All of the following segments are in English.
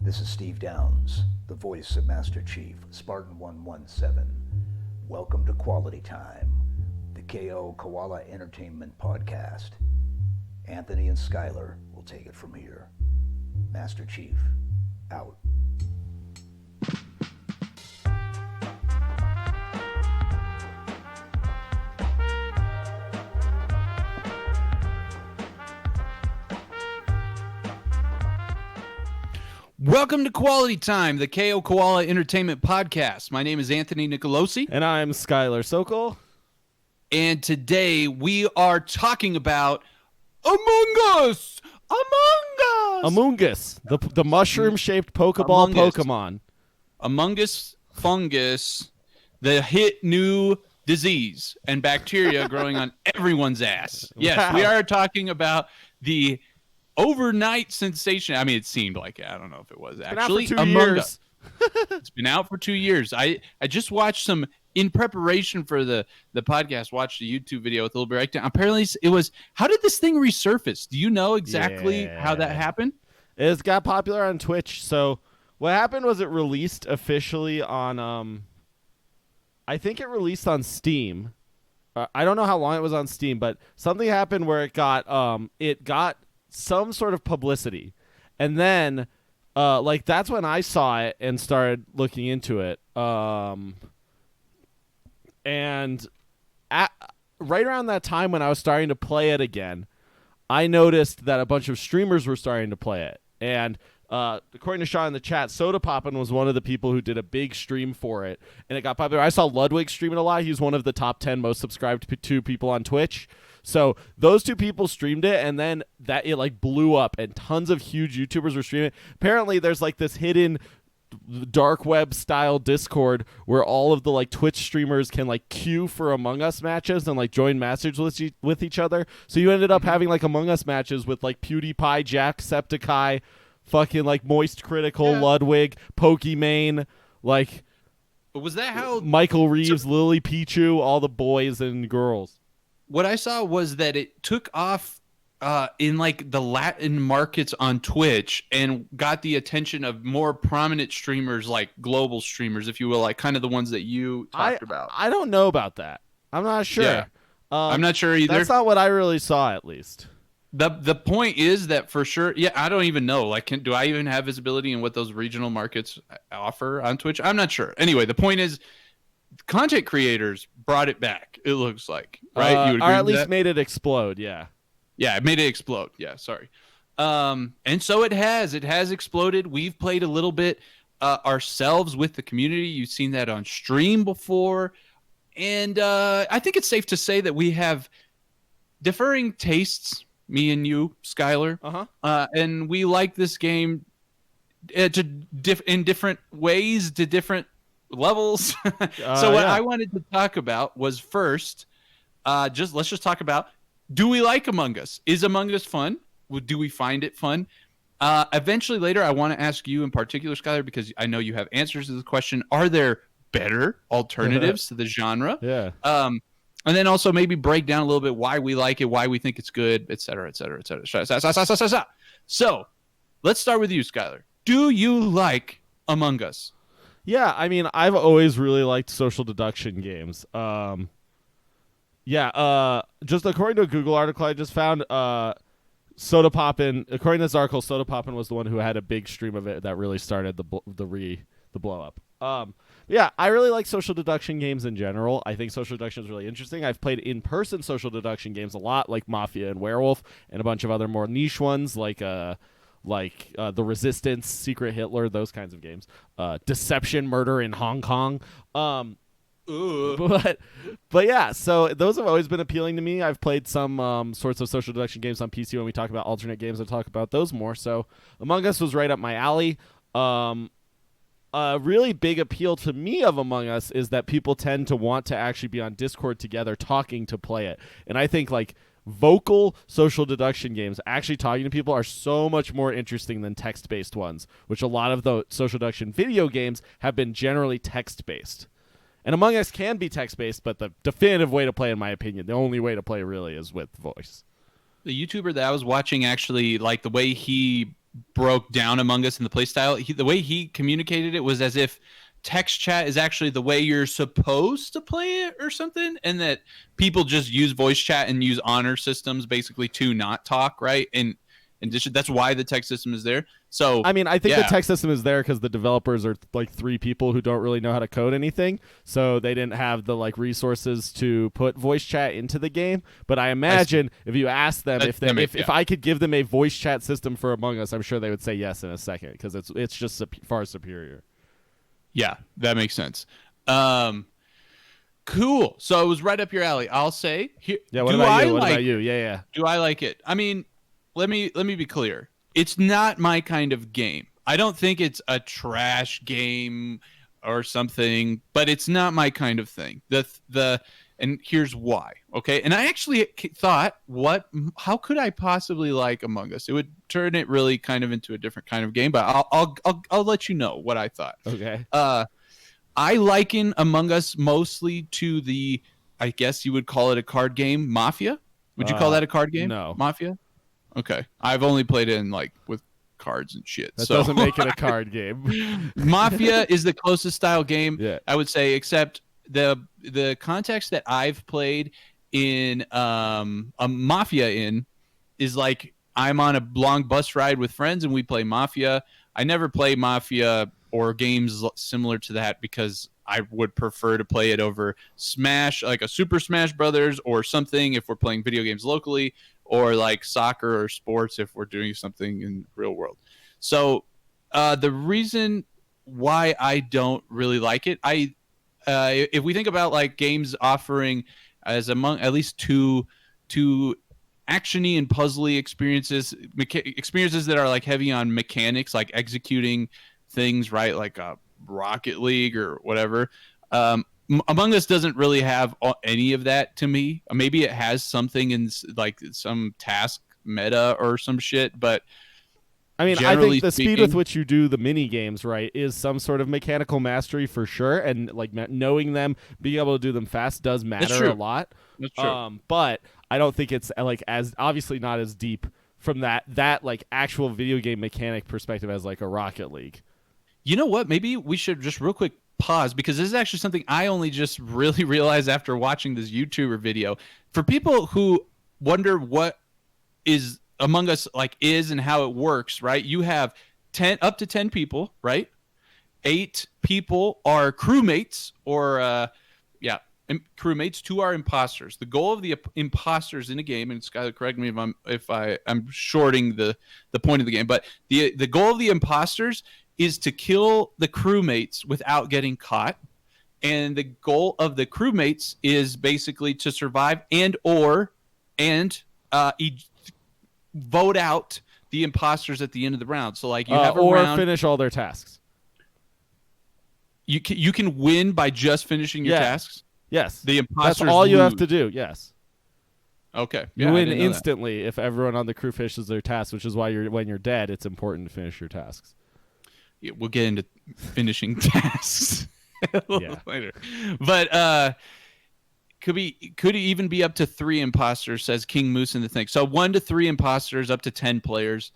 This is Steve Downs, the voice of Master Chief, Spartan 117. Welcome to Koalatea Time, the KO Koala Entertainment Podcast. Anthony and Skylar will take it from here. Master Chief, out. Welcome to Koalatea Time, the KO Koala Entertainment Podcast. My name is Anthony Nicolosi. And I'm Skylar Sokol. And today we are talking about Among Us! Among Us, the mushroom-shaped Pokeball Pokemon. Among Us fungus, the hit new disease and bacteria growing on everyone's ass. Yes, Wow. We are talking about the overnight sensation. I mean, it seemed like it. I don't know if it was actually. Among Us. It's been out for 2 years. I just watched some in preparation for the podcast. Watched a YouTube video with a little breakdown. Apparently, it was. How did this thing resurface? Do you know exactly how that happened? It got popular on Twitch. So what happened was it released officially on. I think it released on Steam. I don't know how long it was on Steam, but something happened where it got some sort of publicity, and then that's when I saw it and started looking into it, and right around that time when I was starting to play it again, I noticed that a bunch of streamers were starting to play it, and according to Sean in the chat, Soda Poppin was one of the people who did a big stream for it, and it got popular. I saw Ludwig stream it a lot. He's one of the top 10 most subscribed to people on Twitch. So those two people streamed it, and then it blew up, and tons of huge YouTubers were streaming it. Apparently, there's this hidden dark web style Discord where all of the Twitch streamers can queue for Among Us matches and join matches with each other. So you ended up having Among Us matches with PewDiePie, Jacksepticeye, fucking Moist Critical, Ludwig, Pokimane, But was that how Michael Reeves, Lily Pichu, all the boys and girls. What I saw was that it took off in the Latin markets on Twitch and got the attention of more prominent streamers, global streamers, if you will, kind of the ones that you talked about. I don't know about that. I'm not sure. Yeah. I'm not sure either. That's not what I really saw, at least. The point is that for sure, I don't even know. Do I even have visibility in what those regional markets offer on Twitch? I'm not sure. Anyway, the point is, content creators brought it back. It looks like, right? You would or agree at with least that? made it explode. Yeah. Yeah, it made it explode. Yeah, sorry. And so it has. It has exploded. We've played a little bit ourselves with the community. You've seen that on stream before. And I think it's safe to say that we have differing tastes, me and you, Skylar. Uh-huh. And we like this game in different ways, to different levels. So what I wanted to talk about was first, let's just talk about, do we like Among Us? Is Among Us fun? Do we find it fun? Eventually later, I want to ask you in particular, Skylar, because I know you have answers to the question. Are there better alternatives to the genre? Yeah. And then also maybe break down a little bit why we like it, why we think it's good, et cetera, et cetera, et cetera. So let's start with you, Skylar. Do you like Among Us? Yeah, I mean, I've always really liked social deduction games. Just according to a Google article I just found, Soda Poppin, according to this article, Soda Poppin was the one who had a big stream of it that really started the blow up. Yeah, I really like social deduction games in general. I think social deduction is really interesting. I've played in-person social deduction games a lot, like Mafia and Werewolf, and a bunch of other more niche ones, like The Resistance, Secret Hitler, those kinds of games. Deception, Murder in Hong Kong. But yeah, so those have always been appealing to me. I've played some sorts of social deduction games on PC. When we talk about alternate games, I talk about those more. So Among Us was right up my alley. A really big appeal to me of Among Us is that people tend to want to actually be on Discord together talking to play it. And I think vocal social deduction games, actually talking to people, are so much more interesting than text-based ones, which a lot of the social deduction video games have been generally text-based. And Among Us can be text-based, but the definitive way to play, in my opinion, the only way to play really is with voice. The YouTuber that I was watching, actually, the way he broke down Among Us in the playstyle. The way he communicated it was as if text chat is actually the way you're supposed to play it or something, and that people just use voice chat and use honor systems basically to not talk, right? And that's why the text system is there. So I mean, I think the text system is there because the developers are like 3 people who don't really know how to code anything, so they didn't have the like resources to put voice chat into the game. But I imagine if you ask them if I could give them a voice chat system for Among Us, I'm sure they would say yes in a second because it's just far superior. Yeah, that makes sense. Cool. So it was right up your alley. I'll say. Yeah. What about you? Yeah. Do I like it? I mean, let me be clear. It's not my kind of game. I don't think it's a trash game or something, but it's not my kind of thing. And here's why. Okay. And I actually thought, how could I possibly like Among Us? It would turn it really kind of into a different kind of game, but I'll let you know what I thought. Okay. I liken Among Us mostly to I guess you would call it a card game, Mafia. Would you call that a card game? No. Mafia? Okay. I've only played it in with cards and shit. That doesn't make it a card game. Mafia is the closest style game, I would say, except the context that I've played in a Mafia in is like I'm on a long bus ride with friends and we play Mafia. I never play Mafia or games similar to that because I would prefer to play it over Smash, like a Super Smash Brothers or something if we're playing video games locally, or like soccer or sports if we're doing something in real world. So the reason why I don't really like it, if we think about like games offering as among at least two actiony and puzzly experiences that are like heavy on mechanics, like executing things, right? Like Rocket League or whatever. Among Us doesn't really have any of that to me. Maybe it has something in like some task meta or some shit, but I mean, I think the speed with which you do the mini games, right, is some sort of mechanical mastery for sure, and like knowing them, being able to do them fast does matter a lot. That's true. But I don't think it's like as obviously not as deep from that like actual video game mechanic perspective as like a Rocket League. You know what? Maybe we should just real quick pause, because this is actually something I only just really realized after watching this YouTuber video. For people who wonder what is Among Us is and how it works, right? You have up to 10 people, right? 8 people are crewmates, or crewmates. 2 are imposters. The goal of the imposters in a game, and Skylar, correct me if I'm shorting the point of the game, but the goal of the imposters is to kill the crewmates without getting caught. And the goal of the crewmates is basically to survive and vote out the imposters at the end of the round. So like you have a round, finish all their tasks. You can win by just finishing your tasks. Yes. The imposters. That's all you have to do. Yes. Okay. You win instantly if everyone on the crew finishes their tasks, which is why when you're dead, it's important to finish your tasks. Yeah, we'll get into finishing tasks a little later, but could even be up to 3 imposters, says King Moose in the thing. So 1 to 3 imposters, up to 10 players.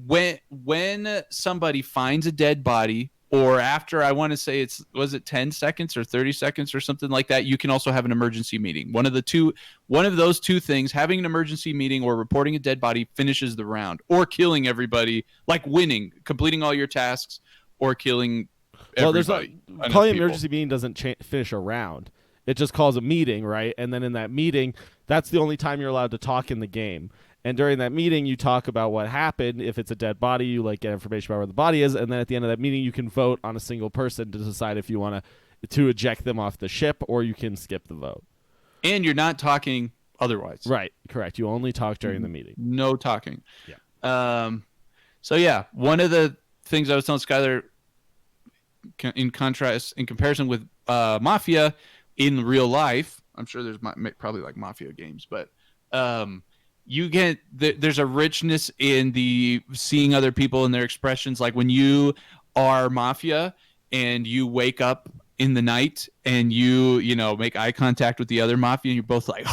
When somebody finds a dead body, or after, I want to say was it 10 seconds or 30 seconds or something like that, you can also have an emergency meeting. One of those two things, having an emergency meeting or reporting a dead body, finishes the round, or killing everybody, like winning, completing all your tasks, or killing everybody. Well, calling an emergency meeting doesn't finish a round. It just calls a meeting, right? And then in that meeting, that's the only time you're allowed to talk in the game. And during that meeting, you talk about what happened. If it's a dead body, you get information about where the body is. And then at the end of that meeting, you can vote on a single person to decide if you want to eject them off the ship, or you can skip the vote. And you're not talking otherwise. Right. Correct. You only talk during the meeting. No talking. Yeah. So yeah, one of the things I was telling Skylar, in comparison with Mafia in real life, I'm sure there's probably like Mafia games, but you get there's a richness in the seeing other people and their expressions. Like when you are Mafia and you wake up in the night and you know, make eye contact with the other mafia and you're both like,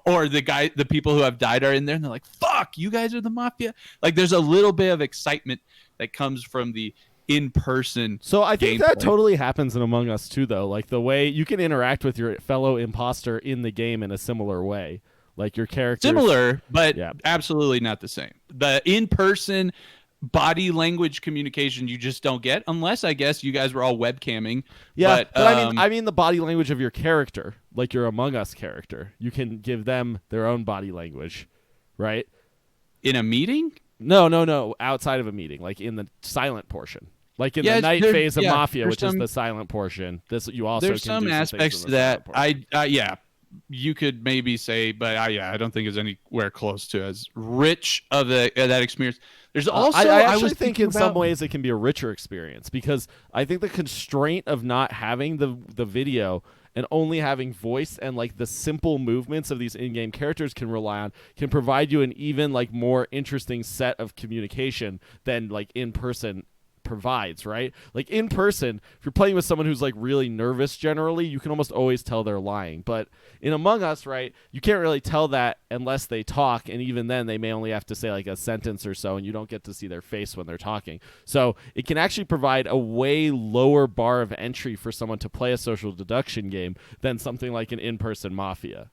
or the people who have died are in there and they're like, fuck, you guys are the mafia. Like there's a little bit of excitement that comes from the in-person. So I think gameplay. that totally happens in Among Us too, though. Like the way you can interact with your fellow imposter in the game in a similar way. Like your character. Similar, but absolutely not the same. The in-person body language communication you just don't get unless I guess you guys were all webcamming. Yeah, but I mean the body language of your character, like your Among Us character. You can give them their own body language, right? In a meeting? No. Outside of a meeting, like in the silent portion. Like in the night phase of Mafia, which is the silent portion. This you also there's can some do aspects to that. You could maybe say, but I don't think it's anywhere close to as rich of that experience. There's also I actually think in some ways it can be a richer experience because I think the constraint of not having the video and only having voice and like the simple movements of these in-game characters can provide you an even like more interesting set of communication than like in person provides, right? Like in person, if you're playing with someone who's like really nervous generally, you can almost always tell they're lying. But in Among Us, right, you can't really tell that unless they talk, and even then they may only have to say like a sentence or so, and you don't get to see their face when they're talking. So it can actually provide a way lower bar of entry for someone to play a social deduction game than something like an in-person Mafia.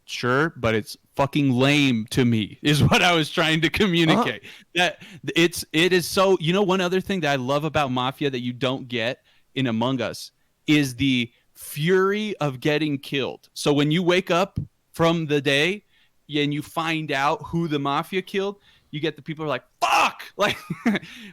Sure, but it's fucking lame to me is what I was trying to communicate. That it is so, you know, one other thing that I love about Mafia that you don't get in Among Us is the fury of getting killed. So when you wake up from the day and you find out who the Mafia killed, you get the people who are like, fuck, like,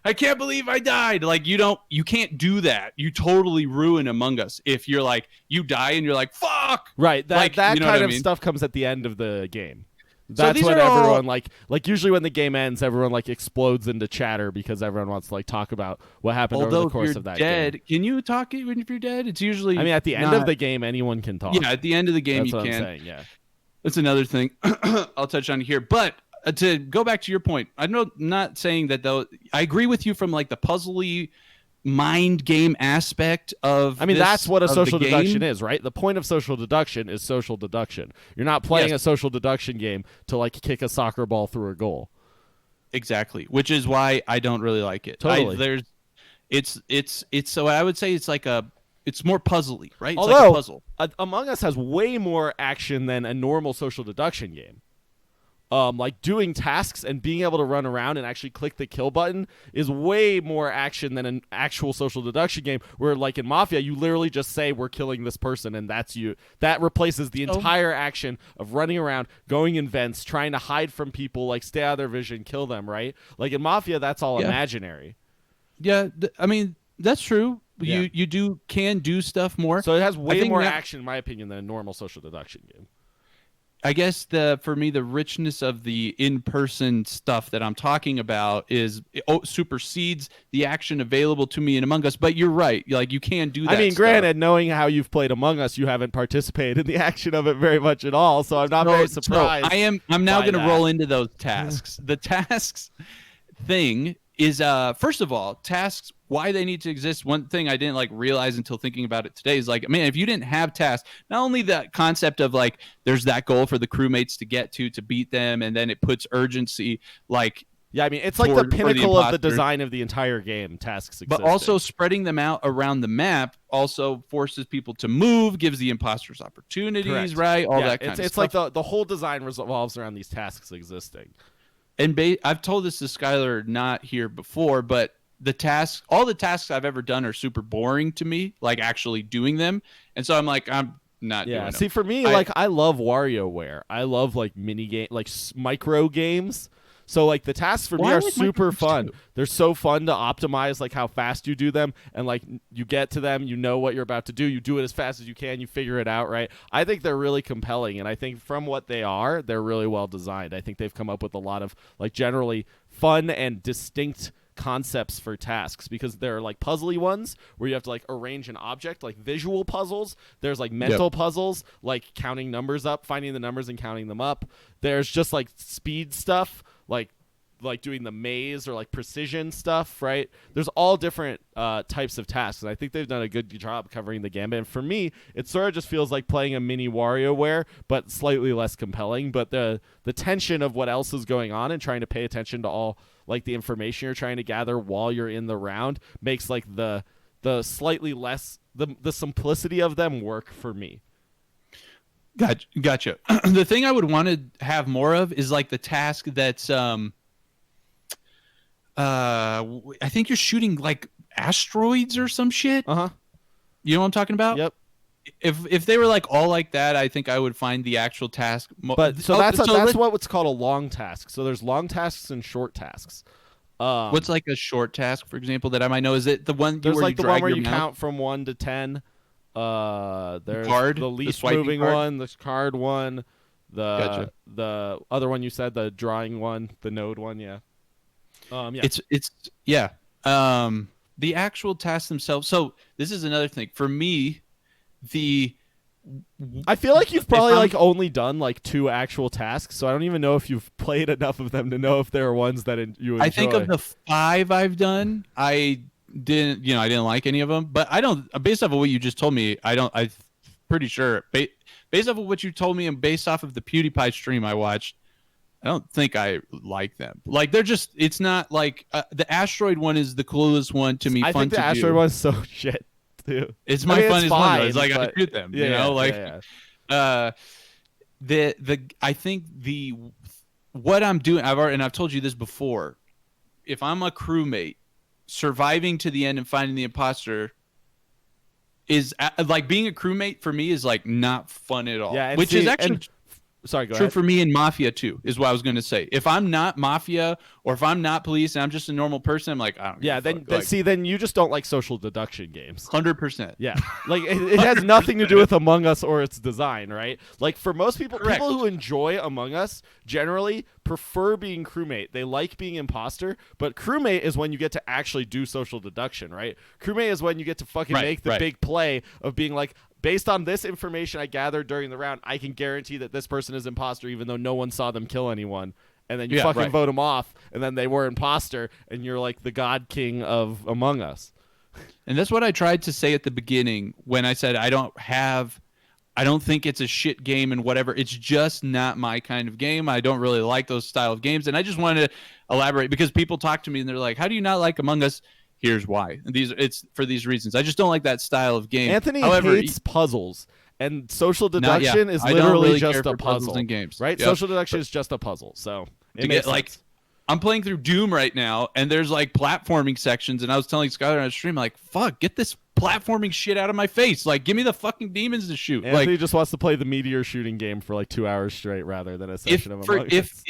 I can't believe I died. Like, you can't do that. You totally ruin Among Us if you're like, you die and you're like, fuck. Right. That you know kind I of mean? Stuff comes at the end of the game. So That's these when are everyone all... like usually when the game ends, everyone like explodes into chatter because everyone wants to like talk about what happened over the course of that dead, game. Can you talk even if you're dead? It's usually at the end of the game, anyone can talk. Yeah, at the end of the game, That's you what can. I'm saying, yeah. That's another thing I'll touch on here. But to go back to your point, I'm not saying that though. I agree with you from like the puzzly mind game aspect of. I mean, that's what a social game. deduction is, right? The point of social deduction is social deduction. You're not playing a social deduction game to like kick a soccer ball through a goal. Exactly, which is why I don't really like it. Totally. It's so I would say it's like it's more puzzly, right? It's Although, like a puzzle. Among Us has way more action than a normal social deduction game. Like doing tasks and being able to run around and actually click the kill button is way more action than an actual social deduction game where like in Mafia, you literally just say we're killing this person and that's you. That replaces the entire action of running around, going in vents, trying to hide from people, like stay out of their vision, kill them, right? Like in Mafia, that's all imaginary. Yeah, I mean, that's true. Yeah. You can do stuff more. So it has way more action, in my opinion, than a normal social deduction game. I guess for me the richness of the in-person stuff that I'm talking about supersedes the action available to me in Among Us. But you're right, like you can do that. I mean, stuff. Granted, knowing how you've played Among Us, you haven't participated in the action of it very much at all. So I'm not very surprised. I'm now going to roll into those tasks. The tasks thing is first of all, tasks, why they need to exist. One thing I didn't like realize until thinking about it today is like, man, if you didn't have tasks, not only the concept of like there's that goal for the crewmates to get to beat them, and then it puts urgency like I mean, it's like the pinnacle of the design of the entire game, tasks existing. But also spreading them out around the map also forces people to move, gives the imposters opportunities, Correct. Right? All that kind of stuff. It's like the whole design revolves around these tasks existing. And I've told this to Skylar not here before, but all the tasks I've ever done are super boring to me, like actually doing them. And so I'm like, I'm not doing them. See, for me, I love WarioWare. I love like mini game, like micro games. So like the tasks for me are super fun. They're so fun to optimize like how fast you do them, and like you get to them, you know what you're about to do, you do it as fast as you can, you figure it out, right? I think they're really compelling, and I think from what they are, they're really well designed. I think they've come up with a lot of like generally fun and distinct concepts for tasks, because there are like puzzly ones where you have to like arrange an object, like visual puzzles. There's like mental puzzles, like counting numbers up, finding the numbers and counting them up. There's just like speed stuff, like like doing the maze or like precision stuff, right? There's all different types of tasks, and I think they've done a good job covering the gambit. And for me, it sort of just feels like playing a mini WarioWare, but slightly less compelling. But the tension of what else is going on and trying to pay attention to all like the information you're trying to gather while you're in the round makes like the slightly less the simplicity of them work for me. Gotcha. The thing I would want to have more of is like the task that's I think you're shooting like asteroids or some shit. Uh-huh. You know what I'm talking about? Yep. If they were like all like that, I think I would find the actual task. But that's what's called a long task. So there's long tasks and short tasks. What's like a short task, for example, that I might know? Is it the one there's where like you the one where your you mouse? count from 1 to 10? There's card? the The least swiping moving card? one, the card one, Gotcha. the other one you said, the drawing one, the node one, yeah. Yeah. It's the actual tasks themselves. So this is another thing for me. I feel like you've probably like only done like 2 actual tasks, so I don't even know if you've played enough of them to know if there are ones that you enjoy. I think of the 5 I've done, I didn't like any of them. But I don't. Based off of what you just told me, I'm pretty sure. Based off of what you told me and based off of the PewDiePie stream I watched, I don't think I like them. Like they're just. It's not like the asteroid one is the coolest one to me. I think the asteroid one's so shit. Too. It's my funnest one. It's like but, I shoot them, I think what I'm doing, I've told you this before. If I'm a crewmate, surviving to the end and finding the imposter is like being a crewmate for me is like not fun at all. Yeah, which is actually sorry, go true ahead. for me in Mafia too, is what I was going to say. If I'm not Mafia or if I'm not police and I'm just a normal person, I'm like, I don't. Yeah, then you just don't like social deduction games. 100%. Yeah, like it has nothing to do with Among Us or its design, right? Like for most people, Correct. people who enjoy Among Us generally prefer being crewmate. They like being imposter, but crewmate is when you get to actually do social deduction, right? Crewmate is when you get to fucking make the big play of being like, based on this information I gathered during the round, I can guarantee that this person is imposter even though no one saw them kill anyone. And then you vote them off, and then they were imposter, and you're like the god king of Among Us. And that's what I tried to say at the beginning when I said I don't think it's a shit game and whatever. It's just not my kind of game. I don't really like those style of games. And I just wanted to elaborate because people talk to me and they're like, how do you not like Among Us? Here's why. It's for these reasons. I just don't like that style of game. Anthony hates puzzles. And social deduction is literally just a puzzle. In games. Right? Yep. Social deduction is just a puzzle. So it makes sense. Like, I'm playing through Doom right now, and there's like platforming sections, and I was telling Skylar on the stream, like, fuck, get this platforming shit out of my face. Like, give me the fucking demons to shoot. Anthony just wants to play the meteor shooting game for like 2 hours straight rather than a session of Among Us.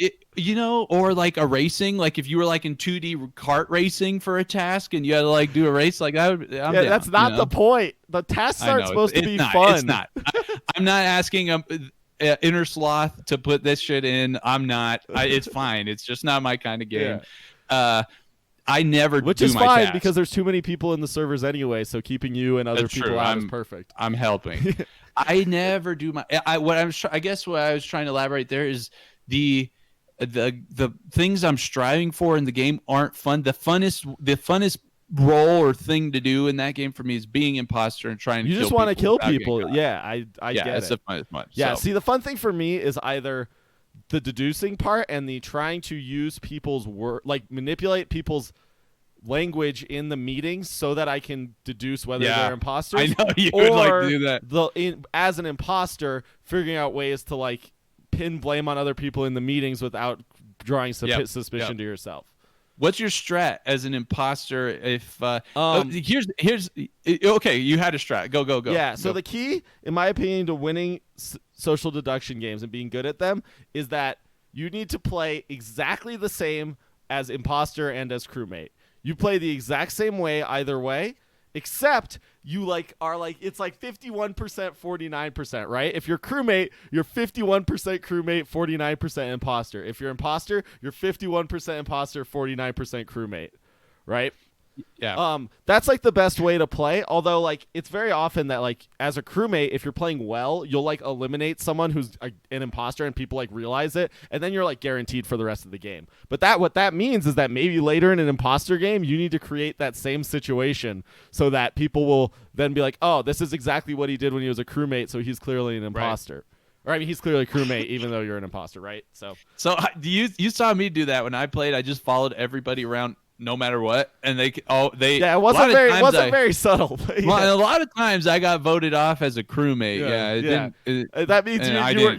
Or like a racing, like if you were like in 2D kart racing for a task and you had to like do a race, like that's not the point. The tasks aren't supposed to be fun. It's not. I'm not asking Inner Sloth to put this shit in. I'm not. It's fine. It's just not my kind of game. Yeah. I never Which do is my fine tasks. because there's too many people in the servers anyway, so keeping you and other people out is perfect. I'm helping. I never do my I guess what I was trying to elaborate there is the things I'm striving for in the game aren't fun. The funnest role or thing to do in that game for me is being imposter and trying to you kill just want to kill people. people. Yeah, I get that's it. the funnest one. Yeah, so. see, the fun thing for me is either the deducing part and the trying to use people's like manipulate people's language in the meetings so that I can deduce whether they're imposters. I know you would like to do that. As an imposter, figuring out ways to like pin blame on other people in the meetings without drawing suspicion to yourself. What's your strat as an imposter? If here's okay, you had a strat. Go. Yeah. So the key, in my opinion, to winning social deduction games and being good at them is that you need to play exactly the same as imposter and as crewmate. You play the exact same way either way, except you it's like 51%, 49%, right? If you're crewmate, you're 51% crewmate, 49% imposter. If you're imposter, you're 51% imposter, 49% crewmate, right? Yeah. That's like the best way to play. Although like it's very often that like as a crewmate, if you're playing well, you'll like eliminate someone who's an imposter and people like realize it, and then you're like guaranteed for the rest of the game. But what that means is that maybe later in an imposter game, you need to create that same situation so that people will then be like, oh, this is exactly what he did when he was a crewmate, so he's clearly an imposter. Right. Or I mean, he's clearly a crewmate, even though you're an imposter, right? So you saw me do that when I played. I just followed everybody around no matter what, and they it wasn't very subtle. But yeah. Well, a lot of times I got voted off as a crewmate. That means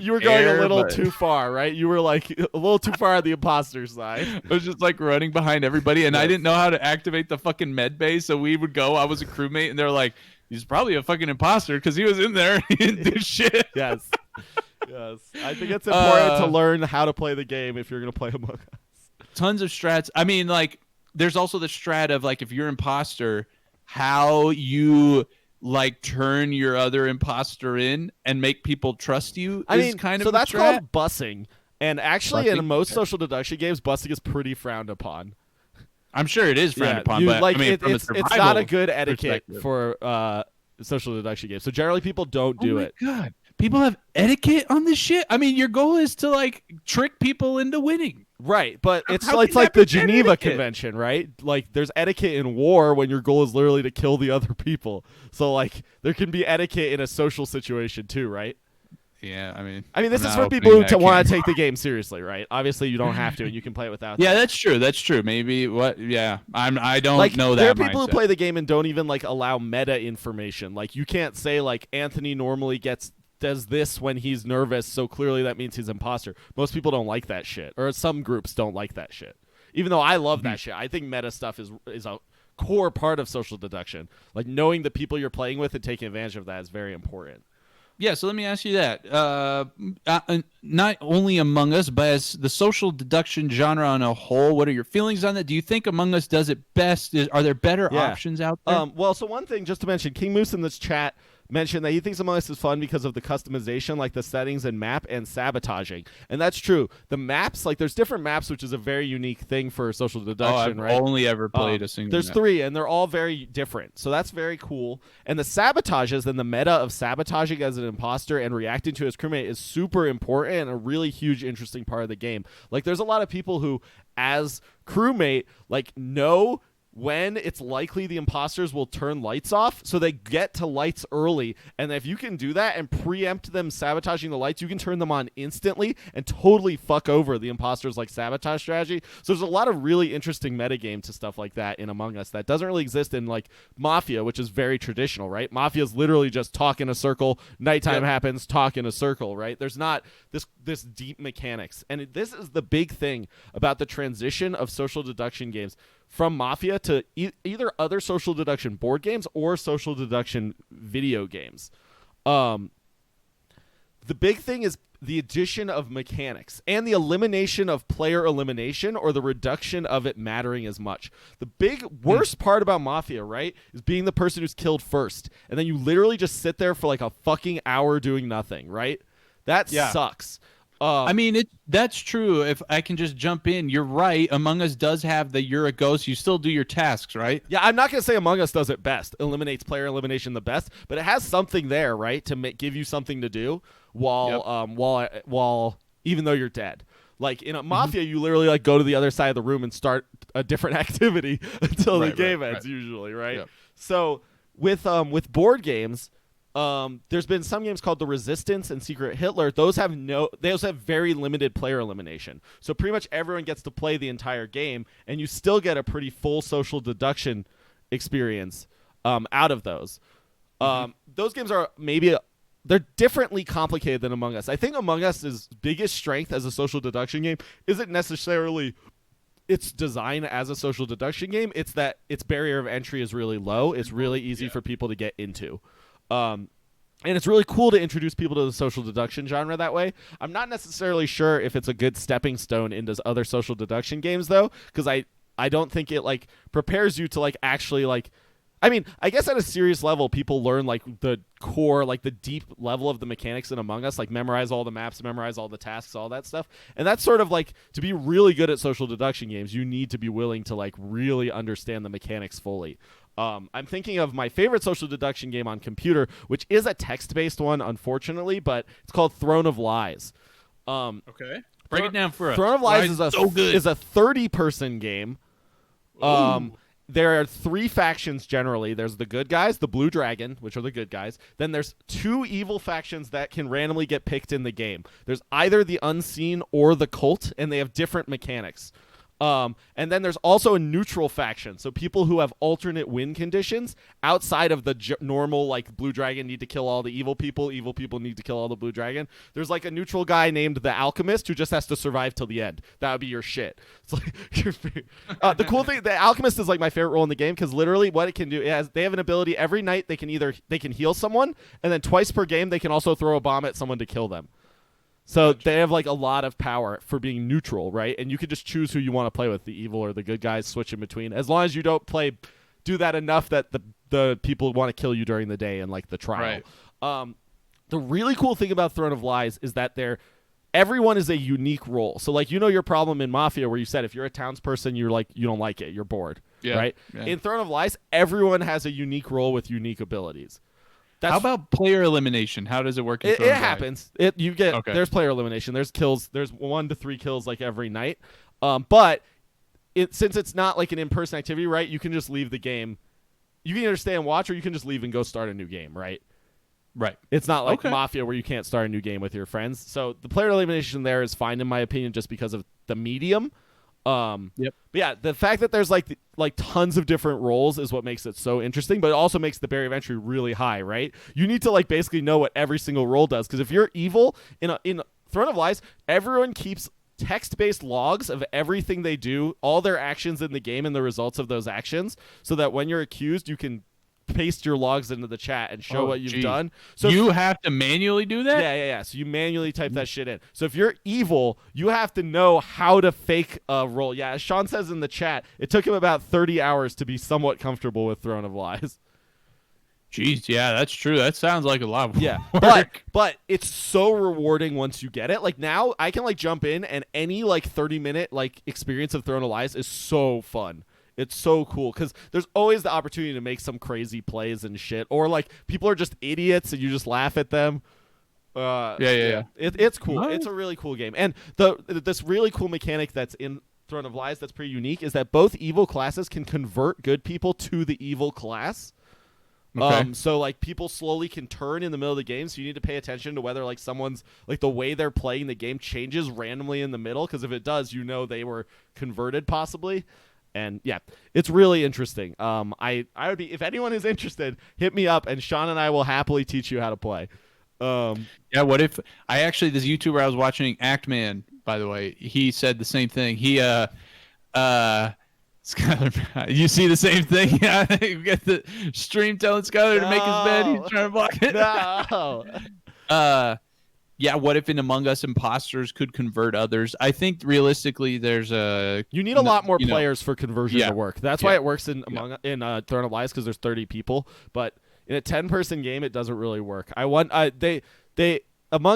you were going a little too far, right? You were like a little too far on the imposter side. I was just like running behind everybody, and I didn't know how to activate the fucking med bay. So we would go. I was a crewmate, and they're like, "He's probably a fucking imposter because he was in there. He didn't do shit." Yes. Yes. I think it's important to learn how to play the game if you're going to play Among Us. Tons of strats. I mean, like, there's also the strat of, like, if you're imposter, how you, like, turn your other imposter in and make people trust you is kind of so a that's strat. Called bussing. And actually, in most social deduction games, bussing is pretty frowned upon. I'm sure it is frowned upon, but like, I mean, it's not a good etiquette for social deduction games. So generally, people don't do it. Oh my God. People have etiquette on this shit? I mean, your goal is to, like, trick people into winning. Right, but it's like the Geneva Convention, right? Like, there's etiquette in war when your goal is literally to kill the other people. So, like, there can be etiquette in a social situation, too, right? Yeah, I mean, this is for people who want to take the game seriously, right? Obviously, you don't have to, and you can play it without. Yeah, that's true. That's true. Maybe I don't know that. There are people who play the game and don't even like allow meta information. Like, you can't say like Anthony normally does this when he's nervous, so clearly that means he's imposter. Most people don't like that shit, or some groups don't like that shit. Even though I love that shit, I think meta stuff is a core part of social deduction. Like, knowing the people you're playing with and taking advantage of that is very important. Yeah, so let me ask you that. Not only Among Us, but as the social deduction genre on a whole, what are your feelings on that? Do you think Among Us does it best? Are there better options out there? Well, so one thing, just to mention, King Moose in this chat mentioned that he thinks Among Us is fun because of the customization, like the settings and map and sabotaging. And that's true. The maps, like there's different maps, which is a very unique thing for social deduction, I've right? only ever played a single There's map. 3, and they're all very different. So that's very cool. And the sabotages and the meta of sabotaging as an imposter and reacting to his crewmate is super important and a really huge, interesting part of the game. Like, there's a lot of people who, as crewmate, like, know when it's likely the imposters will turn lights off, so they get to lights early, and if you can do that and preempt them sabotaging the lights, you can turn them on instantly and totally fuck over the imposters like sabotage strategy. So there's a lot of really interesting metagame to stuff like that in Among Us that doesn't really exist in like Mafia, which is very traditional, right? Mafia is literally just talk in a circle, nighttime happens, talk in a circle, right? There's not this deep mechanics, and this is the big thing about the transition of social deduction games from Mafia to either other social deduction board games or social deduction video games. The big thing is the addition of mechanics and the elimination of player elimination, or the reduction of it mattering as much. The big worst part about Mafia, right, is being the person who's killed first, and then you literally just sit there for like a fucking hour doing nothing, right? That sucks. I mean, that's true. If I can just jump in, you're right. Among Us does have the you're a ghost. You still do your tasks, right? Yeah, I'm not going to say Among Us does it best, eliminates player elimination the best, but it has something there, right, to give you something to do while even though you're dead. Like in a Mafia, you literally like go to the other side of the room and start a different activity until the game ends, usually, right? Yep. So with board games, there's been some games called The Resistance and Secret Hitler. Those have very limited player elimination. So pretty much everyone gets to play the entire game, and you still get a pretty full social deduction experience out of those. Those games are they're differently complicated than Among Us. I think Among Us's biggest strength as a social deduction game isn't necessarily its design as a social deduction game. It's that its barrier of entry is really low. It's really easy for people to get into. And it's really cool to introduce people to the social deduction genre that way. I'm not necessarily sure if it's a good stepping stone into other social deduction games, though, because I don't think it like prepares you to like actually like. I mean, I guess at a serious level, people learn like the core, like the deep level of the mechanics in Among Us, like memorize all the maps, memorize all the tasks, all that stuff. And that's sort of like, to be really good at social deduction games, you need to be willing to like really understand the mechanics fully. I'm thinking of my favorite social deduction game on computer, which is a text-based one, unfortunately, but it's called Throne of Lies. Okay. Break it down for us. Throne of Lies is so good. is a 30-person game. There are 3 factions generally. There's the good guys, the Blue Dragon, which are the good guys. Then there's 2 evil factions that can randomly get picked in the game. There's either the Unseen or the Cult, and they have different mechanics. And then there's also a neutral faction, so people who have alternate win conditions outside of the normal, like, Blue Dragon need to kill all the evil people need to kill all the Blue Dragon. There's like a neutral guy named the Alchemist who just has to survive till the end. That would be your shit. It's like the cool thing, the Alchemist is like my favorite role in the game, because literally what it can do, they have an ability every night. They can heal someone, and then twice per game they can also throw a bomb at someone to kill them. So they have like a lot of power for being neutral, right? And you can just choose who you want to play with, the evil or the good guys, switch in between. As long as you don't do that enough that the people want to kill you during the day and like the trial. Right. The really cool thing about Throne of Lies is that everyone is a unique role. So like, your problem in Mafia where you said if you're a townsperson, you're like, you don't like it, you're bored, right? Yeah. In Throne of Lies, everyone has a unique role with unique abilities. How about player elimination? How does it work? It happens. There's player elimination. There's kills. There's 1 to 3 kills like every night. But since it's not like an in-person activity, right? You can just leave the game. You can either stay and watch, or you can just leave and go start a new game, right? Right. It's not like Mafia where you can't start a new game with your friends. So the player elimination there is fine in my opinion, just because of the medium. But yeah, the fact that there's like tons of different roles is what makes it so interesting, but it also makes the barrier of entry really high, right? You need to like basically know what every single role does, because if you're evil in Throne of Lies, everyone keeps text-based logs of everything they do, all their actions in the game and the results of those actions, so that when you're accused, you can paste your logs into the chat and show what you've done. So you have to manually do that? Yeah. So you manually type that shit in. So if you're evil, you have to know how to fake a role. Yeah, as Sean says in the chat, it took him about 30 hours to be somewhat comfortable with Throne of Lies. Jeez, yeah, that's true. That sounds like a lot of work. But it's so rewarding once you get it. Like now I can like jump in, and any like 30-minute like experience of Throne of Lies is so fun. It's so cool because there's always the opportunity to make some crazy plays and shit, or like people are just idiots and you just laugh at them. Yeah. It's cool. What? It's a really cool game, and this really cool mechanic that's in Throne of Lies that's pretty unique is that both evil classes can convert good people to the evil class. Okay. So like people slowly can turn in the middle of the game, so you need to pay attention to whether like someone's like the way they're playing the game changes randomly in the middle, because if it does, they were converted possibly. And yeah, it's really interesting. I would be, if anyone is interested, hit me up and Sean and I will happily teach you how to play. Yeah, what if this YouTuber I was watching, Actman, by the way, he said the same thing. He Skylar, you see the same thing? Yeah, you get the stream telling Skylar to make his bed. He's trying to block it. No. Yeah, what if in Among Us imposters could convert others? I think realistically you need a lot more players for conversion to work. That's why it works in Throne of Lies, because there's 30 people, but in a 10-person game it doesn't really work. Among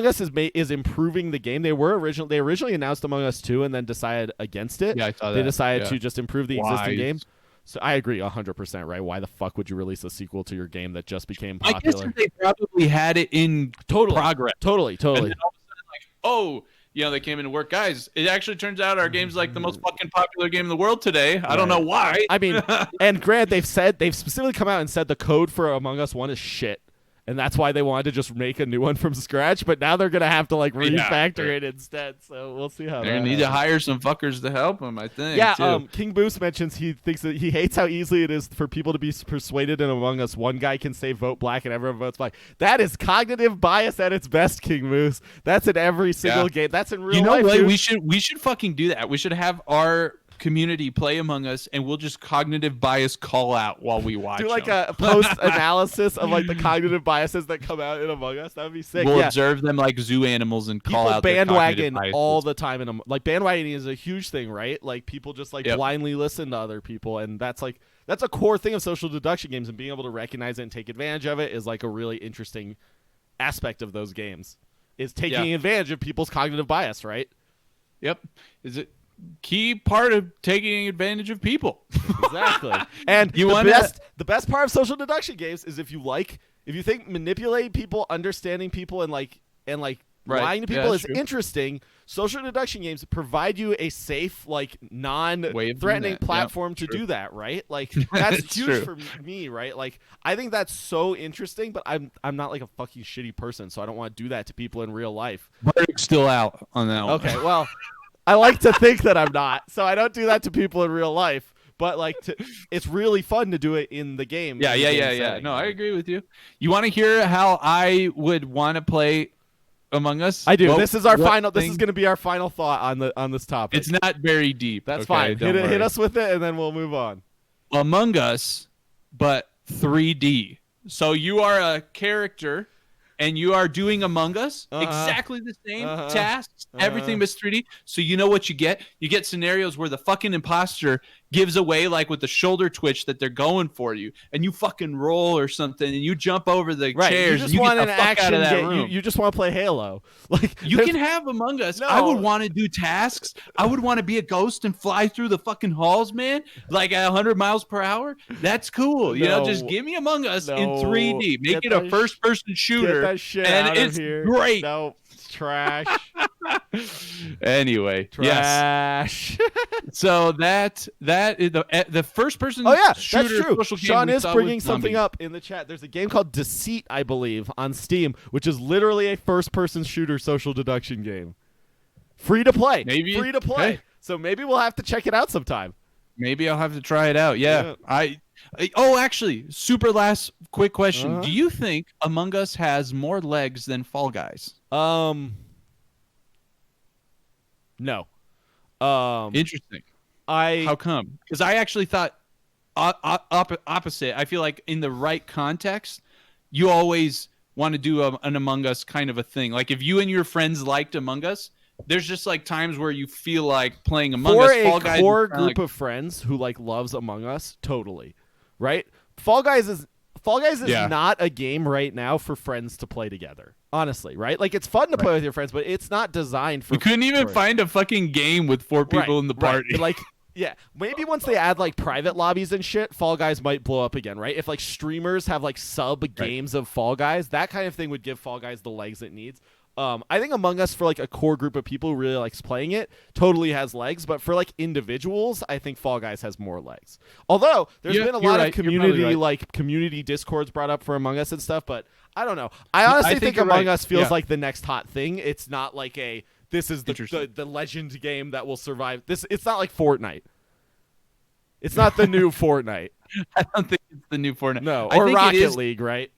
Us is improving the game. They originally announced Among Us 2 and then decided against it. Yeah, I saw that. They decided to just improve the existing game. So I agree 100%, right? Why the fuck would you release a sequel to your game that just became popular? I guess they probably had it in progress. Totally. And then all of a sudden, they came into work. Guys, it actually turns out our game's like the most fucking popular game in the world today. I don't know why. I mean, and Grant, they've specifically come out and said the code for Among Us 1 is shit. And that's why they wanted to just make a new one from scratch, but now they're gonna have to like refactor it instead. So we'll see how. They're gonna need to hire some fuckers to help them, I think. Yeah. Too. King Boost mentions he thinks that he hates how easily it is for people to be persuaded in Among Us. One guy can say vote black and everyone votes black. That is cognitive bias at its best, King Boost. That's in every single game. That's in real life. You know what? We should fucking do that. We should have our community play Among Us, and we'll just cognitive bias call out while we watch. Do like them. a post analysis of like the cognitive biases that come out in Among Us. That would be sick. We'll observe them like zoo animals and call people out their bandwagon cognitive all biases. the time in like bandwagoning is a huge thing, right? Like people just like blindly listen to other people, and that's a core thing of social deduction games, and being able to recognize it and take advantage of it is like a really interesting aspect of those games. Is taking advantage of people's cognitive bias, right? Yep. Is it key part of taking advantage of people? Exactly. And the best part of social deduction games is if you think manipulating people, understanding people, and lying to people is interesting, social deduction games provide you a safe, like non-threatening platform to do that, right? Like that's huge for me, right? Like I think that's so interesting, but I'm not like a fucking shitty person, so I don't want to do that to people in real life. Verdict's still out on that one. Okay, well, I like to think that I'm not, so I don't do that to people in real life. But like, it's really fun to do it in the game. Yeah. No, I agree with you. You want to hear how I would want to play Among Us? I do. This is our final. This is going to be our final thought on this topic. It's not very deep. That's fine. Hit us with it, and then we'll move on. Among Us, but 3D. So you are a character, and you are doing Among Us, exactly the same tasks, everything but 3D. So you know what you get? You get scenarios where the fucking imposter gives away, like with the shoulder twitch, that they're going for you, and you fucking roll or something, and you jump over the chairs. You just and want get an the fuck action out of that game. room. You just want to play Halo. Like you can have Among Us. No. I would want to do tasks. I would want to be a ghost and fly through the fucking halls, man, like at 100 miles per hour. That's cool. You know, just give me Among Us in 3D. Make it a first-person shooter. Get that shit and out it's of here. Great. No, it's trash. Anyway, trash. So that is the first person. Oh yeah, shooter that's true. social game Sean we is saw bringing was something zombies. up in the chat. There's a game called Deceit, I believe, on Steam, which is literally a first-person shooter social deduction game. Free to play. Maybe free to play. Hey. So maybe we'll have to check it out sometime. Maybe I'll have to try it out. Yeah. Actually, super last quick question. Do you think Among Us has more legs than Fall Guys? No. Interesting. How How come? Because I actually thought opposite. I feel like in the right context, you always want to do an Among Us kind of a thing. Like if you and your friends liked Among Us, there's just like times where you feel like playing Among Us. For a core group of friends who like loves Among Us, totally, right? Fall Guys is not a game right now for friends to play together. Honestly, right? Like it's fun to play with your friends, but it's not designed for. We couldn't even find a fucking game with 4 people in the party. Right. Like, yeah, maybe once they add like private lobbies and shit, Fall Guys might blow up again, right? If like streamers have like sub games of Fall Guys, that kind of thing would give Fall Guys the legs it needs. I think Among Us, for like a core group of people who really likes playing it, totally has legs. But for like individuals, I think Fall Guys has more legs. Although there's been a lot of community discords brought up for Among Us and stuff. But I don't know. I honestly think Among Us feels like the next hot thing. It's not like this is the legend game that will survive. It's not like Fortnite. It's not the new Fortnite. I don't think it's the new Fortnite. No, or Rocket League, right?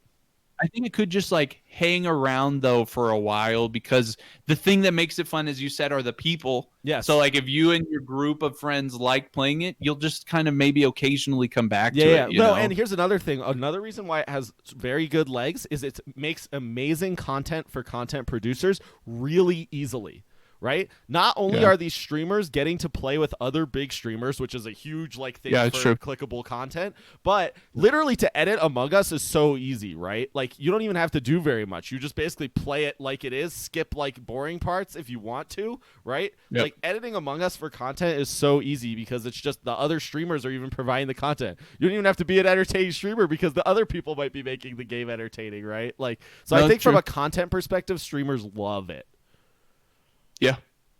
I think it could just like hang around though for a while, because the thing that makes it fun, as you said, are the people. Yeah. So like if you and your group of friends like playing it, you'll just kind of maybe occasionally come back to it. You know? And here's another thing. Another reason why it has very good legs is it makes amazing content for content producers really easily. Right? Not only are these streamers getting to play with other big streamers, which is a huge like thing for clickable content, but literally to edit Among Us is so easy, right? Like you don't even have to do very much. You just basically play it like it is, skip like boring parts if you want to, right? Yep. Like editing Among Us for content is so easy because it's just the other streamers are even providing the content. You don't even have to be an entertaining streamer because the other people might be making the game entertaining, right? Like so I think from a content perspective, streamers love it.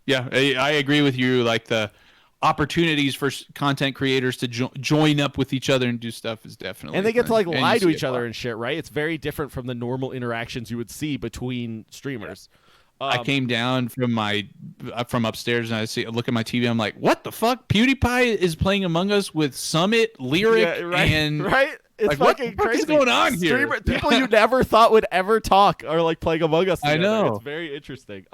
Yeah, I agree with you. Like the opportunities for content creators to join up with each other and do stuff is definitely, and they get to like lie to each other and shit, right? It's very different from the normal interactions you would see between streamers. I came down from upstairs and I look at my TV. I'm like, what the fuck? PewDiePie is playing Among Us with Summit, Lyric, and right. It's like, fucking what crazy. is going on here? People you never thought would ever talk are like playing Among Us together. I know. It's very interesting.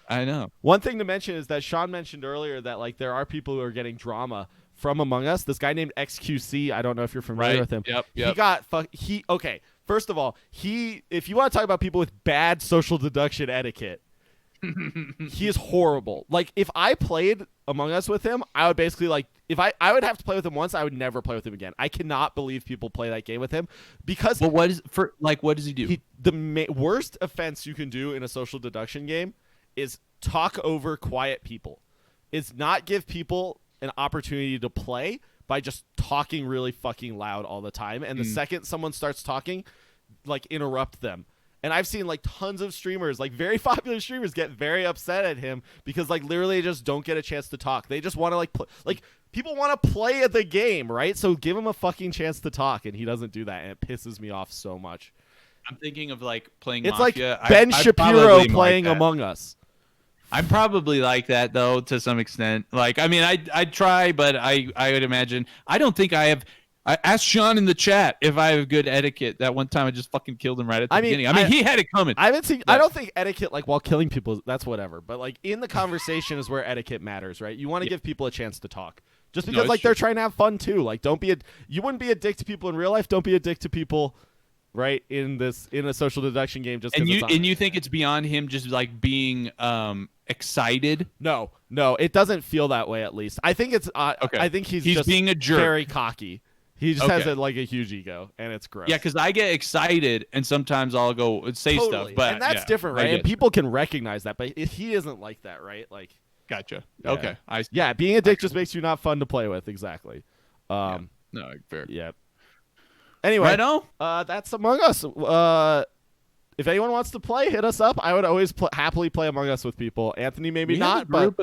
I know. One thing to mention is that Sean mentioned earlier that like there are people who are getting drama from Among Us. This guy named XQC, I don't know if you're familiar with him. Yep. He got okay. First of all, if you want to talk about people with bad social deduction etiquette, he is horrible. Like if I played Among Us with him, I would basically like if I would have to play with him once, I would never play with him again. I cannot believe people play that game with him because Well, what does he do? The worst offense you can do in a social deduction game is talk over quiet people. Is not give people an opportunity to play by just talking really fucking loud all the time. And the second someone starts talking, like interrupt them. And I've seen like tons of streamers, like very popular streamers, get very upset at him because like literally just don't get a chance to talk. They just want to like people want to play at the game, right? So give him a fucking chance to talk, and he doesn't do that, and it pisses me off so much. I'm thinking of like playing. It's Mafia. like Ben Shapiro playing Among Us. I'm probably like that though to some extent. Like I mean, I'd try, but I would imagine I don't think I have. I asked Sean in the chat if I have good etiquette. That one time I just fucking killed him right at the beginning. I mean, he had it coming. I haven't seen. I don't think etiquette like while killing people. That's whatever. But like in the conversation is where etiquette matters, right? You want to give people a chance to talk, just because like they're trying to have fun too. Like don't be you wouldn't be a dick to people in real life. Don't be a dick to people, right? In a social deduction game, just and you think it's beyond him just like being excited? No, it doesn't feel that way. At least I think it's. Okay. I think he's just being a jerk, very cocky. He just has a huge ego, and it's gross. Yeah, because I get excited, and sometimes I'll go say stuff, but and that's different, right? And people can recognize that, but he isn't like that, right? Like, gotcha. Yeah. Okay, being a dick just makes you not fun to play with. Exactly. No, fair. Yeah. Anyway, that's Among Us. If anyone wants to play, hit us up. I would always happily play Among Us with people. Anthony, maybe not, but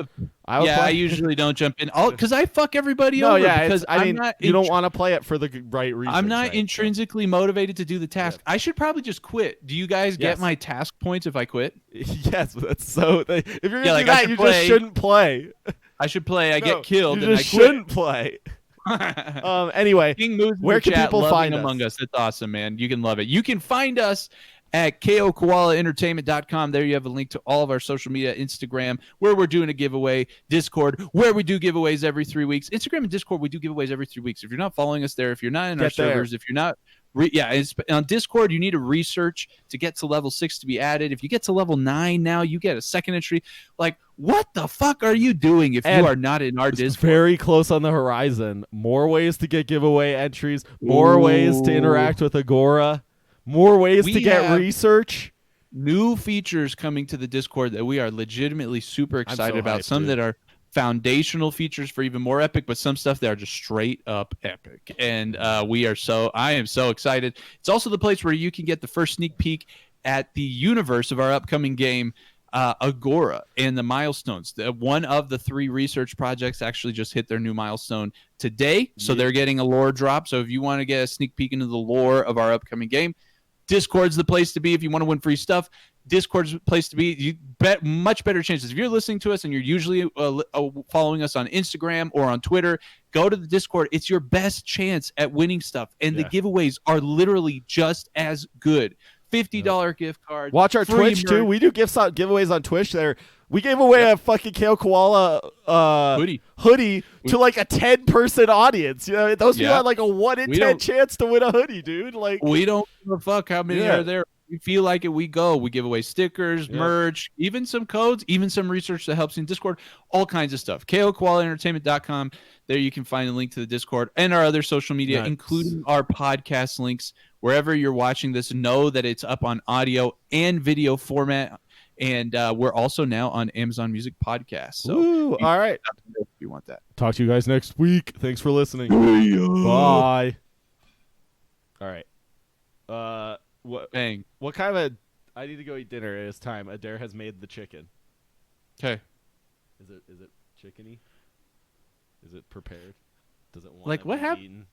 I would play. I usually don't jump in because I fuck everybody over. Because I mean, you don't want to play it for the right reason. I'm not intrinsically motivated to do the task. I should probably just quit. Do you guys get my task points if I quit? Yes, that's so. If you're gonna do that, you just shouldn't play. I should play. I get killed. You just shouldn't play. Anyway, where can people find us? Among Us? It's awesome, man. You can love it. You can find us at kokoalaentertainment.com. There you have a link to all of our social media, Instagram, where we're doing a giveaway, Discord, where we do giveaways every 3 weeks. Instagram and Discord, we do giveaways every 3 weeks. If you're not following us there, if you're not in our servers, if you're not on Discord, you need to research to get to level 6 to be added. If you get to level 9 now, you get a second entry. Like, what the fuck are you doing if you are not in our Discord? Very close on the horizon. More ways to get giveaway entries, more ways to interact with Agora. More ways to get research. New features coming to the Discord that we are legitimately super excited about. Some that are foundational features for even more epic, but some stuff that are just straight up epic. And I am so excited. It's also the place where you can get the first sneak peek at the universe of our upcoming game, Agora, and the milestones. One of the 3 research projects actually just hit their new milestone today. So they're getting a lore drop. So if you want to get a sneak peek into the lore of our upcoming game, Discord's the place to be. If you want to win free stuff, Discord's the place to be. You bet much better chances. If you're listening to us and you're usually following us on Instagram or on Twitter, go to the Discord. It's your best chance at winning stuff. And the giveaways are literally just as good. $50 gift card. Watch our Twitch too. We do giveaways on Twitch there. We gave away a fucking Kale Koala hoodie to like a 10-person audience. You know, those people had like a 1 in 10 chance to win a hoodie, dude. Like, we don't give a fuck how many are there. We feel like it, we go. We give away stickers, merch, even some codes, even some research that helps in Discord, all kinds of stuff. kokoalaentertainment.com. There you can find a link to the Discord and our other social media, including our podcast links. Wherever you're watching this, know that it's up on audio and video format. And we're also now on Amazon Music Podcast. So all right. If you want that. Talk to you guys next week. Thanks for listening. Bye. All right. What kind of I need to go eat dinner. It's time. Adair has made the chicken. Okay. Is it chickeny? Is it prepared? Does it want like to what be eaten?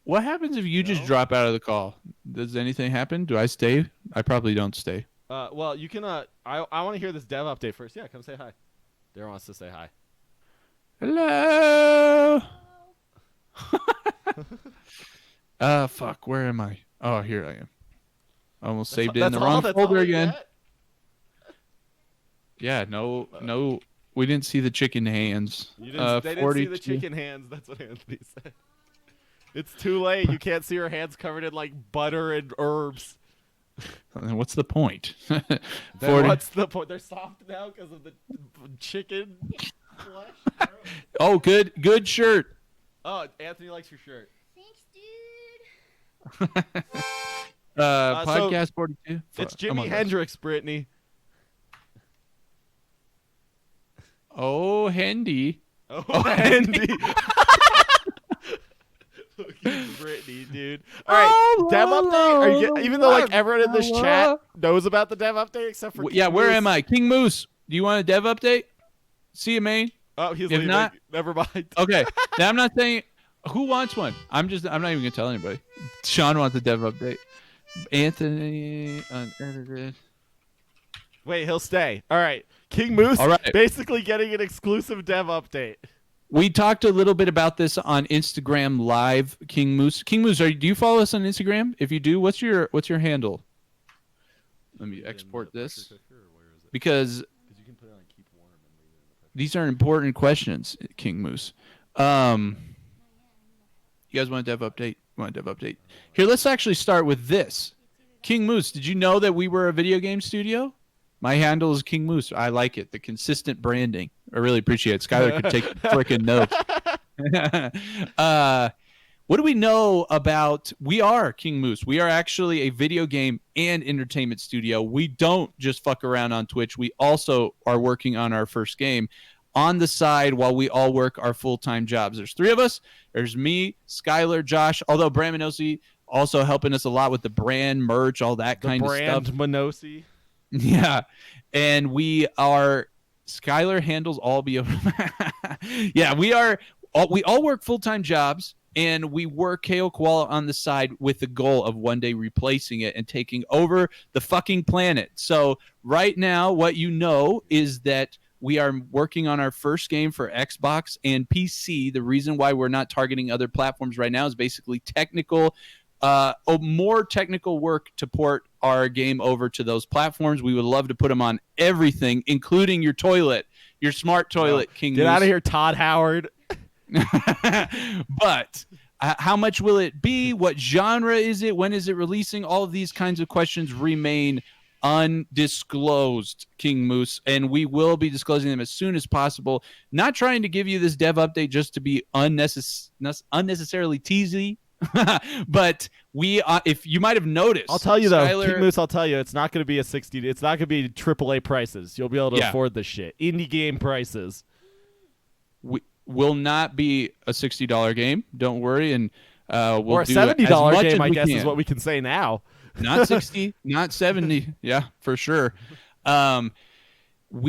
What happens if you just drop out of the call? Does anything happen? Do I stay? I probably don't stay. Well, you can. I want to hear this dev update first. Yeah, come say hi. Dare wants to say hi. Hello. Fuck. Where am I? Oh, here I am. I almost saved it in the wrong folder again. Yeah, no, we didn't see the chicken hands. They didn't see the chicken hands. That's what Anthony said. It's too late. You can't see her hands covered in like butter and herbs. What's the point? What's the point? They're soft now because of the chicken flesh. Oh, good shirt. Oh, Anthony likes your shirt. Thanks, dude. Podcast 42. It's Jimi Hendrix, Brittany. Oh, Hendy. Oh, Hendy. Brittany, dude. All right, dev update. Even though like everyone in this chat knows about the dev update except for King where Moose. am I? King Moose. Do you want a dev update? See you, Maine. Oh, he's if leaving. not, never mind. Okay. Now I'm not saying who wants one. I'm not even gonna tell anybody. Sean wants a dev update. Anthony unedited. Wait, he'll stay. All right, King Moose. All right. Basically getting an exclusive dev update. We talked a little bit about this on Instagram Live, King Moose. King Moose, do you follow us on Instagram? If you do, what's your handle? Let me export this because these are important questions, King Moose. You guys want a dev update? Here, let's actually start with this. King Moose, did you know that we were a video game studio? My handle is King Moose. I like it. The consistent branding. I really appreciate it. Skylar could take freaking notes. What do we know about? We are King Moose. We are actually a video game and entertainment studio. We don't just fuck around on Twitch. We also are working on our first game on the side while we all work our full-time jobs. There's 3 of us. There's me, Skylar, Josh, although Brand Minosi also helping us a lot with the brand merch, all that kind of stuff. The brand Minosi. Yeah. And Skylar handles all yeah, we all work full-time jobs, and we work KO Koala on the side with the goal of one day replacing it and taking over the fucking planet. So right now, what you know is that we are working on our first game for Xbox and PC. The reason why we're not targeting other platforms right now is basically more technical work to port our game over to those platforms. We would love to put them on everything, including your toilet, your smart toilet, King Moose. Get out of here, Todd Howard. But how much will it be? What genre is it? When is it releasing? All of these kinds of questions remain undisclosed, King Moose, and we will be disclosing them as soon as possible. Not trying to give you this dev update just to be unnecessarily teasy. But if you might have noticed, I'll tell you Skylar, though, King Moose, I'll tell you, it's not going to be it's not going to be AAA prices. You'll be able to afford this shit. Indie game prices. We will not be a $60 game. Don't worry, and we'll or a do $70 game. I guess can. Is what we can say now. Not 60, not 70. Yeah, for sure. The dev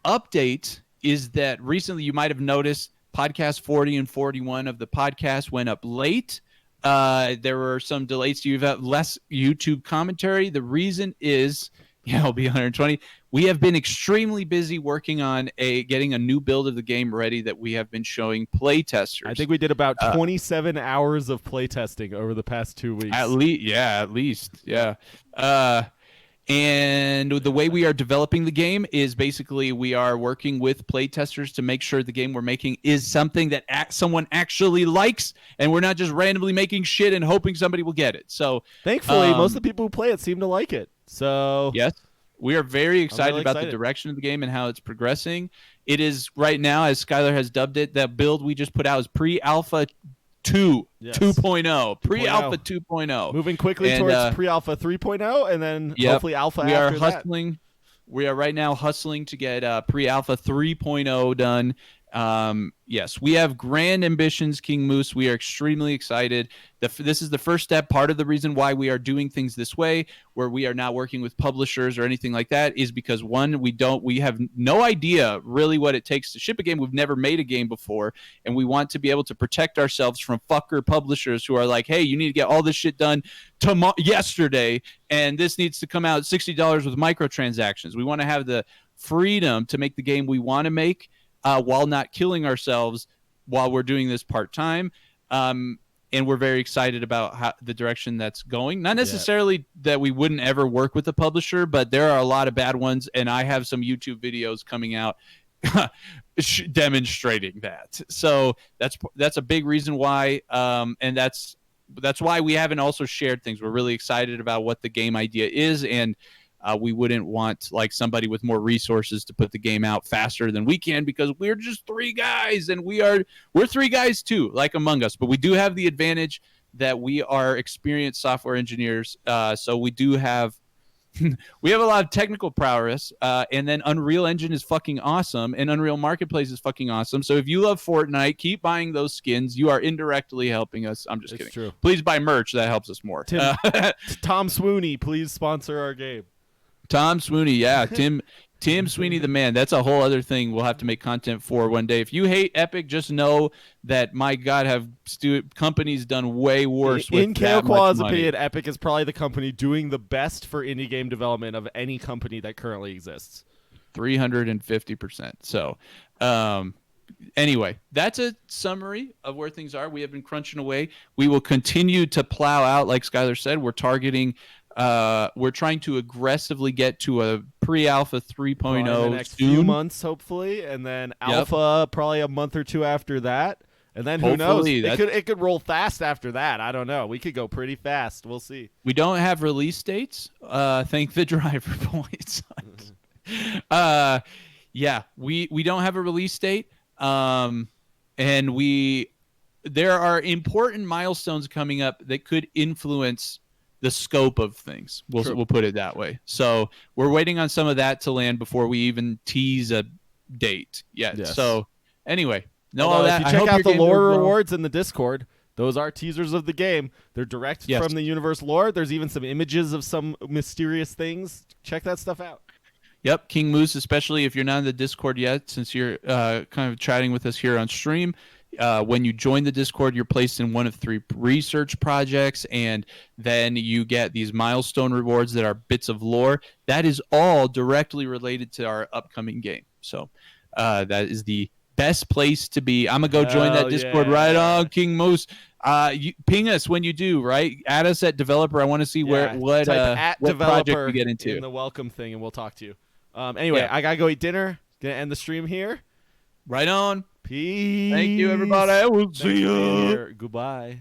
update is that recently you might have noticed podcast 40 and 41 of the podcast went up late. There were some delays. You've had less YouTube commentary. The reason is, it'll be 120. We have been extremely busy working on getting a new build of the game ready that we have been showing play testers. I think we did about 27 hours of play testing over the past 2 weeks. At least. And the way we are developing the game is basically we are working with playtesters to make sure the game we're making is something that someone actually likes, and we're not just randomly making shit and hoping somebody will get it. So thankfully, most of the people who play it seem to like it. So yes, we are very excited about the direction of the game and how it's progressing. It is right now, as Skylar has dubbed it, that build we just put out is pre-alpha 2.0, pre-alpha 2.0. Moving quickly towards pre-alpha 3.0, and then hopefully alpha we after are hustling. that. We are right now hustling to get pre-alpha 3.0 done. Yes, we have grand ambitions, King Moose. We are extremely excited. This is the first step. Part of the reason why we are doing things this way, where we are not working with publishers or anything like that, is because one, we have no idea really what it takes to ship a game. We've never made a game before, and we want to be able to protect ourselves from fucker publishers who are like, hey, you need to get all this shit done yesterday, and this needs to come out at $60 with microtransactions. We want to have the freedom to make the game we want to make, while not killing ourselves while we're doing this part-time. and we're very excited about the direction that's going. Not necessarily that we wouldn't ever work with a publisher, but there are a lot of bad ones, and I have some YouTube videos coming out demonstrating that. So that's a big reason why, and that's why we haven't also shared things. We're really excited about what the game idea is, and we wouldn't want like somebody with more resources to put the game out faster than we can, because we're just 3 guys, and we're 3 guys too, like Among Us. But we do have the advantage that we are experienced software engineers, so we do have we have a lot of technical prowess, and then Unreal Engine is fucking awesome, and Unreal Marketplace is fucking awesome. So if you love Fortnite, keep buying those skins. You are indirectly helping us. I'm just kidding. True. Please buy merch. That helps us more. Tom Sweeney, please sponsor our game. Tom Sweeney, yeah. Tim Sweeney, the man. That's a whole other thing we'll have to make content for one day. If you hate Epic, just know that, my God, have companies done way worse with in that Koala's much money. opinion, Epic is probably the company doing the best for indie game development of any company that currently exists. 350%. So, anyway, that's a summary of where things are. We have been crunching away. We will continue to plow out, like Skylar said. We're targeting. We're trying to aggressively get to a pre-alpha 3.0 in the next few months, hopefully, and then alpha probably a month or 2 after that, and then who knows? It could roll fast after that. I don't know. We could go pretty fast. We'll see. We don't have release dates. Thank the driver points. Yeah, we don't have a release date. And there are important milestones coming up that could influence the scope of things. We'll put it that way. So we're waiting on some of that to land before we even tease a date yet. Yes. So anyway, all that. If you check out the lore rewards in the Discord, those are teasers of the game. They're direct from the universe lore. There's even some images of some mysterious things. Check that stuff out. Yep, King Moose, especially if you're not in the Discord yet, since you're kind of chatting with us here on stream. When you join the Discord, you're placed in one of 3 research projects, and then you get these milestone rewards that are bits of lore. That is all directly related to our upcoming game. So that is the best place to be. I'm going to go join that Discord right on, King Moose. You ping us when you do, right? Add us at developer. I want to see what project we get into. In the welcome thing, and we'll talk to you. Anyway, I got to go eat dinner. Going to end the stream here. Right on. Peace. Thank you, everybody. We'll see you. Goodbye.